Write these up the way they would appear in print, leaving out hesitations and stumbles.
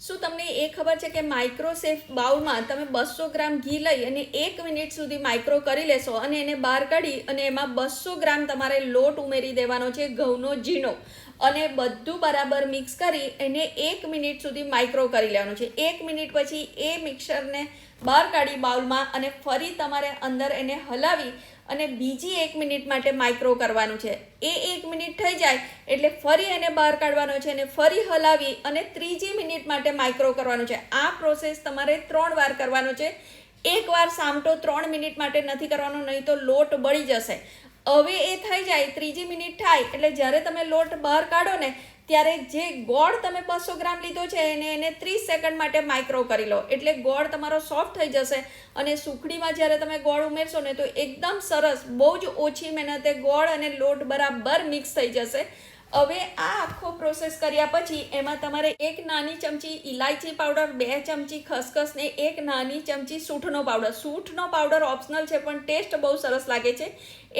શું તમને એ ખબર છે કે માઇક્રોસેફ બાઉલમાં તમે 200 ગ્રામ ઘી લઈ અને 1 મિનિટ સુધી માઇક્રો કરી લેશો અને એને બહાર કાઢી અને એમાં 200 ગ્રામ તમારે લોટ ઉમેરી દેવાનો છે ઘઉંનો ઝીણો, અને બધું બરાબર મિક્સ કરી એને 1 મિનિટ સુધી માઇક્રો કરી લેવાનું છે. 1 મિનિટ પછી એ મિક્સરને બહાર કાઢી બાઉલમાં અને ફરી તમારે અંદર એને હલાવી અને બીજી 1 મિનિટ માટે માઇક્રો કરવાનું છે. એ 1 મિનિટ થઈ જાય એટલે ફરી એને બહાર કાઢવાનો છે અને ફરી હલાવી અને ત્રીજી મિનિટ માટે માઇક્રો કરવાનું છે. આ પ્રોસેસ તમારે 3 વાર કરવાનો છે. એકવાર સામટો 3 મિનિટ માટે નથી કરવાનો, નહીં તો લોટ બળી જશે. હવે એ થઈ જાય, ત્રીજી મિનિટ થાય એટલે જ્યારે તમે લોટ બહાર કાઢો ને ત્યારે જે ગોળ તમે 200 ગ્રામ લીધો છે એને 30 સેકન્ડ માટે માઇક્રો કરી લો, એટલે ગોળ તમારો સોફ્ટ થઈ જશે. અને સુખડીમાં જ્યારે તમે ગોળ ઉમેરશો ને તો એકદમ સરસ, બહુ જ ઓછી મહેનતે ગોળ અને લોટ બરાબર મિક્સ થઈ જશે. હવે આ આખો પ્રોસેસ કર્યા પછી એમાં તમારે 1 નાની ચમચી ઇલાયચી પાવડર, 2 ચમચી ખસખસ ને 1 નાની ચમચી સૂંઠનો પાવડર. સૂંઠનો પાવડર ઓપ્શનલ છે પણ ટેસ્ટ બહુ સરસ લાગે છે.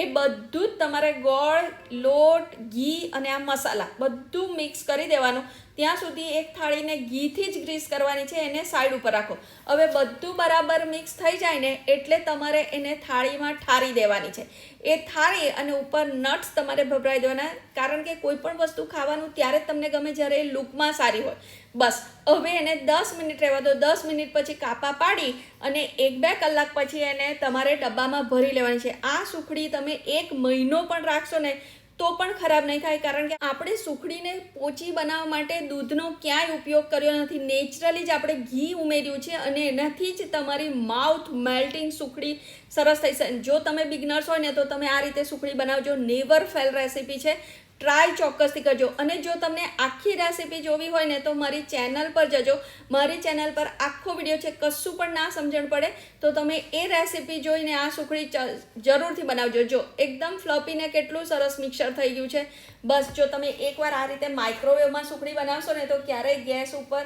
એ બધું જ તમારે ગોળ, લોટ, ઘી અને આ મસાલા બધું મિક્સ કરી દેવાનું. ત્યાં સુધી એક થાળીને ઘીથી જ ગ્રીસ કરવાની છે, એને સાઈડ ઉપર રાખો. હવે બધું બરાબર મિક્સ થઈ જાય ને એટલે તમારે એને થાળીમાં ઠારી દેવાની છે. એ થાળી અને ઉપર નટ્સ તમારે ભભરાઈ દેવાના, કારણ કે કોઈ પણ વસ્તુ ખાવાનું ત્યારે જ તમને ગમે જ્યારે એ લુકમાં સારી હોય. બસ હવે એને 10 મિનિટ રહેવા દો. 10 મિનિટ પછી કાપા પાડી અને 1-2 કલાક પછી એને તમારે ડબ્બામાં ભરી લેવાની છે. આ સુખડી તમે 1 મહિનો પણ રાખશો ને તો પણ ખરાબ નહીં થાય, કારણ કે આપણે સુખડીને પોચી બનાવવા માટે દૂધનો ક્યાંય ઉપયોગ કર્યો નથી. નેચરલી જ આપણે ઘી ઉમેર્યું છે અને એનાથી જ તમારી માઉથ મેલ્ટિંગ સુખડી સરસ થઈ શકે. જો તમે બિગનર્સ હોય ને તો તમે આ રીતે સુખડી બનાવજો. નેવર ફેલ રેસીપી છે, ટ્રાય ચોક્કસથી કરજો. અને જો તમને આખી રેસીપી જોવી હોય ને તો મારી ચેનલ પર જજો. મારી ચેનલ પર આખો વિડીયો છે, કશું પણ ના સમજણ પડે તો તમે એ રેસીપી જોઈને આ સુખડી જરૂરથી બનાવજો. જો એકદમ ફ્લફી ને કેટલું સરસ મિક્સર થઈ ગયું છે. બસ જો તમે એકવાર આ રીતે માઇક્રોવેવમાં સુખડી બનાવશો ને તો ક્યારેય ગેસ ઉપર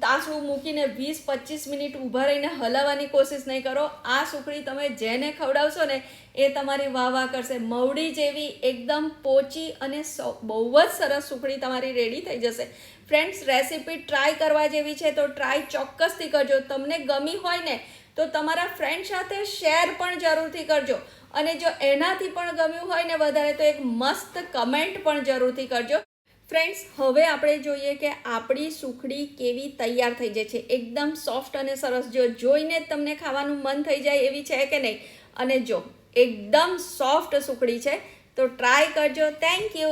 તાસું મૂકીને 20-25 મિનિટ ઊભા રહીને હલાવવાની કોશિશ નહીં કરો. આ સુખડી તમે જેને ખવડાવશો ને એ તમારી વાહ વાહ કરશે. મવડી જેવી એકદમ પોચી અને બહુ જ સરસ સુખડી તમારી રેડી થઈ જશે. ફ્રેન્ડ્સ, રેસીપી ટ્રાય કરવા જેવી છે તો ટ્રાય ચોક્કસથી કરજો. તમને ગમી હોય ને તો તમારા ફ્રેન્ડ સાથે શેર પણ જરૂરથી કરજો. અને જો એનાથી પણ ગમ્યું હોય ને વધારે તો એક મસ્ત કમેન્ટ પણ જરૂરથી કરજો. ફ્રેન્ડ્સ, હવે આપણે જોઈએ કે આપણી સુખડી કેવી તૈયાર થઈ જાય છે. એકદમ સોફ્ટ અને સરસ. જો જોઈને જ તમને ખાવાનું મન થઈ જાય એવી છે કે નહીં. અને જો એકદમ સોફ્ટ સુખડી છે તો ટ્રાય કરજો. Thank you.